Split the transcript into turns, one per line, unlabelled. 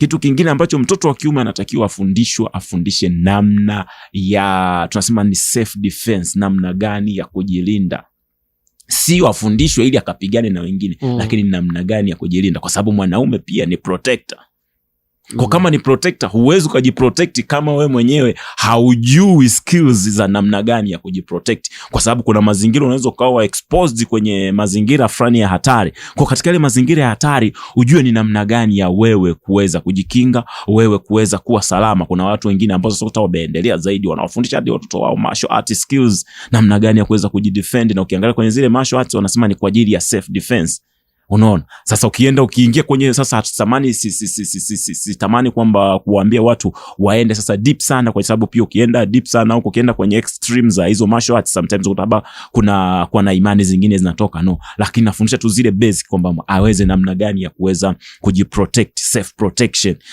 Kitu kingine ambacho mtoto wa kiume anatakiwa afundishe namna ya, tunasema ni self defense, namna gani ya kujilinda. Sio afundishwe ili akapigane na wengine, lakini namna gani ya kujilinda, kwa sababu mwanaume pia ni protector. Kwa kama ni protector, huwezi kujiprotect kama wewe mwenyewe haujui skills za namna gani ya kujiprotect, kwa sababu kuna mazingira unaweza kuwa exposed kwenye mazingira fulani ya hatari. Kwa katika ile mazingira ya hatari ujue ni namna gani ya wewe kuweza kujikinga, wewe kuweza kuwa salama. Kuna watu wengine ambao sasa wameendelea zaidi, wanawafundisha hadi watoto wao martial arts skills, namna gani ya kuweza kujidefend, na ukiangalia kwenye zile martial arts wanasema ni kwa ajili ya self defense. Unaona? Sasa ukiingia kwenye, sasa hatutamani sitamani kwamba kuambia watu waende sasa deep sana, kwa sababu pia ukienda deep sana huko, ukienda kwenye extremes za hizo martial arts sometimes utaba kuna na imani zingine zinatoka, no. Lakini nafundisha tu zile basic kwamba aweze namna gani ya kuweza kujiprotect, self protection.